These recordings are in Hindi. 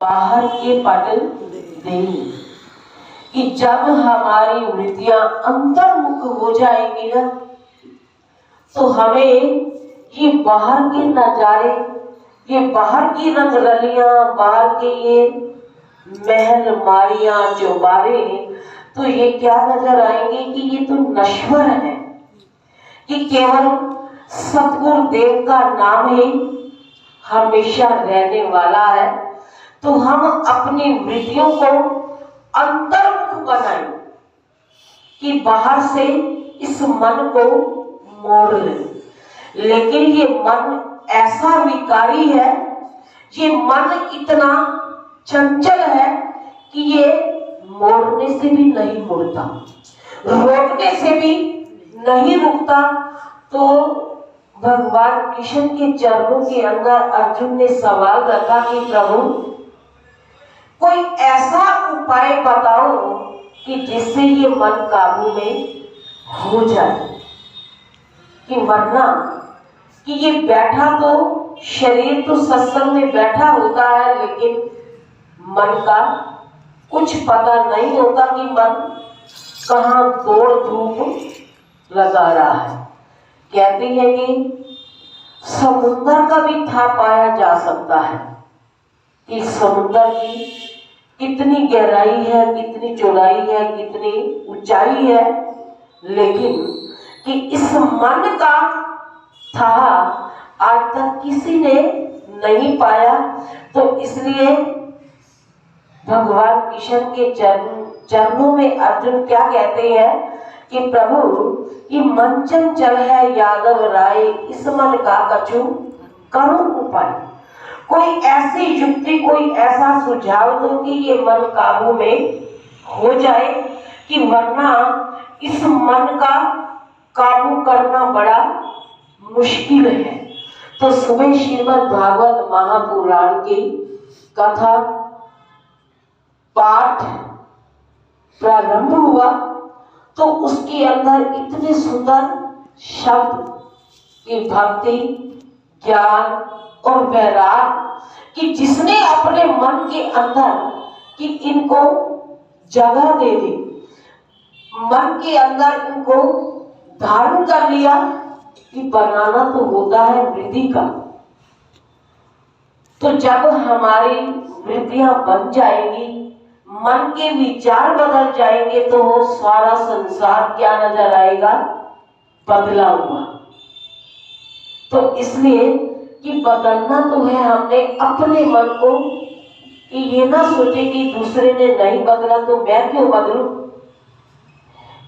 बाहर के पटल नहीं कि जब हमारी वृत्तियां अंतर्मुख हो जाएंगी ना, तो हमें ये बाहर के नजारे, ये बाहर की रंगरलियां, बाहर के ये महल माड़ियां चौबारे, तो ये क्या नजर आएंगे कि ये तो नश्वर है, कि केवल सतगुरु देव का नाम ही हमेशा रहने वाला है। तो हम अपनी वृत्तियों को अंतर्मुख बनाएं कि बाहर से इस मन को मोड़ लें। लेकिन ये मन ऐसा विकारी है, ये मन इतना चंचल है कि ये मोड़ने से भी नहीं मुड़ता, रोकने से भी नहीं रुकता। तो भगवान कृष्ण के चरणों के अंदर अर्जुन ने सवाल रखा कि प्रभु कोई ऐसा उपाय बताओ कि जिससे ये मन काबू में हो जाए, कि वरना कि ये बैठा तो शरीर तो सत्संग में बैठा होता है, लेकिन मन का कुछ पता नहीं होता कि मन कहाँ दौड़ धूप लगा रहा है। कहते हैं कि समुद्र का भी था पाया जा सकता है कि समुद्र की कितनी गहराई है, कितनी चौड़ाई है, कितनी ऊंचाई है, लेकिन कि इस मन का था आज तक किसी ने नहीं पाया। तो इसलिए भगवान कृष्ण के चरणों में अर्जुन क्या कहते हैं कि प्रभु ये मन चंचल है यादव राय, इस मन का कछु करो उपाय। कोई ऐसी युक्ति, कोई ऐसा सुझाव दो कि ये मन काबू में हो जाए, कि वरना इस मन का काबू करना बड़ा मुश्किल है। तो सुबह श्रीमद् भागवत महापुराण की कथा पाठ प्रारंभ हुआ, तो उसके अंदर इतने सुंदर शब्द की भक्ति, ज्ञान और वैराग, कि जिसने अपने मन के अंदर कि इनको जगह दे दी, मन के अंदर इनको धारण कर लिया कि बनाना तो होता है वृत्ति का। तो जब हमारी वृत्तियां बन जाएंगी, मन के विचार बदल जाएंगे, तो वो सारा संसार क्या नजर आएगा? बदला हुआ। तो इसलिए कि बदलना तो है हमने अपने मन को, कि ये ना सोचे कि दूसरे ने नहीं बदला तो मैं क्यों बदलूं,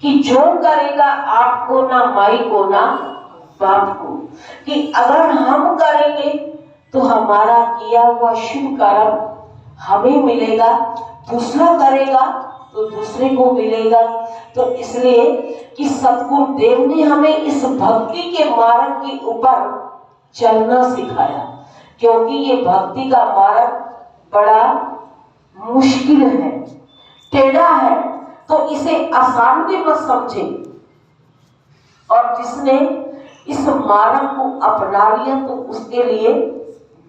कि जो करेगा आपको ना माई को ना बाप को, कि अगर हम करेंगे तो हमारा किया हुआ शुभ कर्म हमें मिलेगा, दूसरा करेगा तो दूसरे को मिलेगा। तो इसलिए कि सतगुरु देव ने हमें इस भक्ति के मार्ग के ऊपर चलना सिखाया, क्योंकि ये भक्ति का मार्ग बड़ा मुश्किल है, टेढ़ा है। तो इसे आसान भी मत समझे, और जिसने इस मार्ग को अपना लिया तो उसके लिए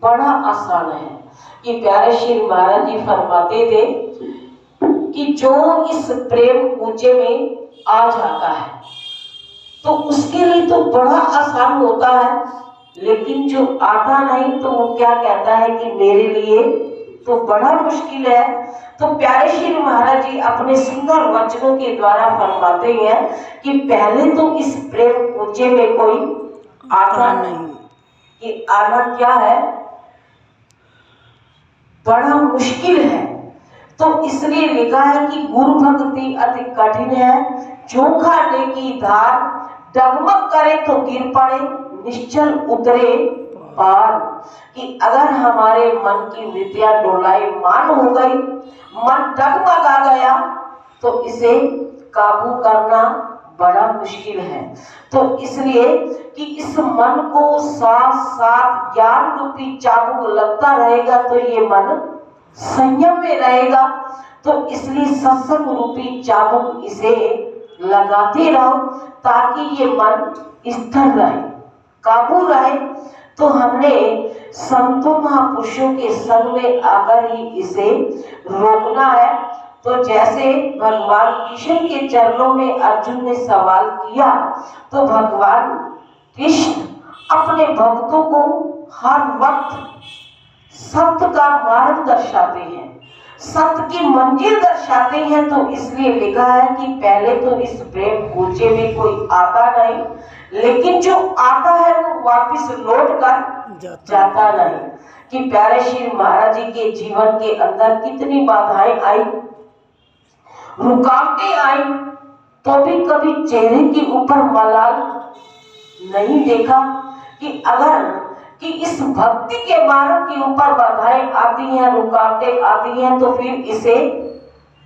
बड़ा आसान है। कि प्यारे श्री महाराज जी फरमाते थे कि जो इस प्रेम कूचे में आ जाता है तो उसके लिए तो बड़ा आसान होता है, लेकिन जो आता नहीं तो वो क्या कहता है कि मेरे लिए तो बड़ा मुश्किल है। तो प्यारे श्री महाराज जी अपने सुंदर वचनों के द्वारा फरमाते हैं कि पहले तो इस प्रेम कूचे में कोई आता नहीं, कि आना क्या है? बड़ा मुश्किल है। तो इसलिए लिखा है कि गुरु भक्ति अति कठिन है, चोखा ने की धार, डगमग करे तो गिर पड़े, निश्चल उतरे पार। कि अगर हमारे मन की वृत्तियां डोलायमान हो गई, मन डगमग आ गया, तो इसे काबू करना बड़ा मुश्किल है। तो इसलिए कि इस मन को साथ साथ ज्ञान रूपी चाबुक लगता रहेगा तो ये मन संयम में रहेगा। तो इसलिए सत्संग रूपी चाबुक इसे लगाते रहो ताकि ये मन स्थिर रहे, काबू रहे। तो हमने संतों महापुरुषों के संग में आकर ही इसे रोकना है। तो जैसे भगवान कृष्ण के चरणों में अर्जुन ने सवाल किया, तो भगवान कृष्ण अपने भक्तों को हर वक्त सत्य का मार्ग दर्शाते हैं, सत्य की मंजिल दर्शाते हैं। तो इसलिए लिखा है कि पहले तो इस प्रेम कूचे में कोई आता नहीं, लेकिन जो आता है वो वापस लौट कर जाता नहीं। कि प्यारे श्री महाराज जी के जीवन के अंदर कितनी बाधाएं आई, रुकावटें आई, तो भी कभी चेहरे के ऊपर मलाल नहीं देखा। कि अगर कि इस भक्ति के मार्ग के ऊपर बाधाएं आती हैं, रुकावटें आती हैं, तो फिर इसे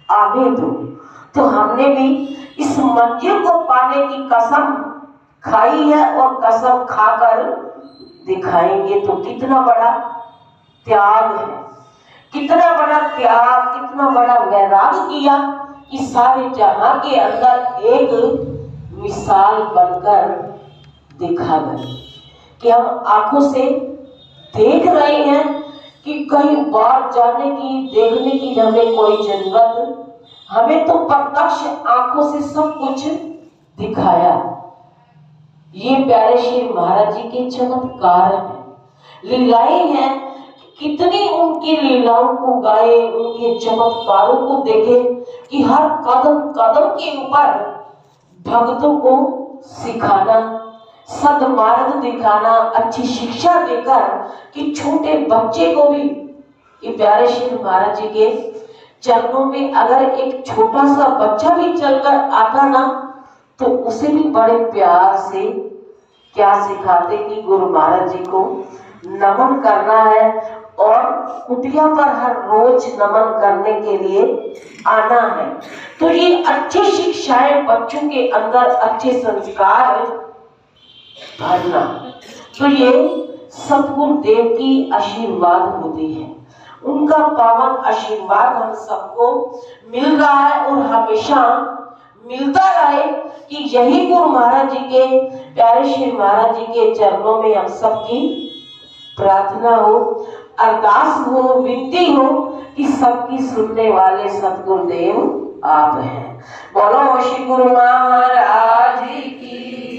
आने दो। तो हमने भी इस मंजिल को पाने की कसम खाई है और कसम खाकर दिखाएंगे। तो कितना बड़ा त्याग है, कितना बड़ा त्याग, कितना बड़ा वैराग्य किया कि सारे जहां के अंदर एक मिसाल बनकर दिखा गए। कि हम आंखों से देख रहे हैं कि कहीं बाहर जाने की, देखने की हमें कोई जरूरत, हमें तो प्रत्यक्ष आंखों से सब कुछ दिखाया। ये प्यारे श्री महाराज जी के चमत्कार हैं, लीलाएं हैं। कितनी उनकी लीलाओं को गाए, उनके चमत्कारों को देखे कि हर कदम कदम के ऊपर भक्तों को सिखाना, सदमार्ग दिखाना, अच्छी शिक्षा देकर कि छोटे बच्चे को भी, ये प्यारे श्री महाराज जी के चरणों में अगर एक छोटा सा बच्चा भी चलकर आता ना, तो उसे भी बड़े प्यार से क्या सिखाते कि गुरु महाराज जी को नमन करना है और कुटिया पर हर रोज नमन करने के लिए आना है। तो ये अच्छी शिक्षाएं बच्चों के अंदर, अच्छे संस्कार भरना, तो ये सतगुरु देव की आशीर्वाद होती है। उनका पावन आशीर्वाद हम सबको मिल रहा है और हमेशा मिलता रहे। कि यही गुरु महाराज जी के, प्यारे श्री महाराज जी के चरणों में हम सबकी प्रार्थना हो, अरदास हो, विनती हो कि सबकी सुनने वाले सतगुरुदेव आप हैं। बोलो श्री गुरु महाराज की।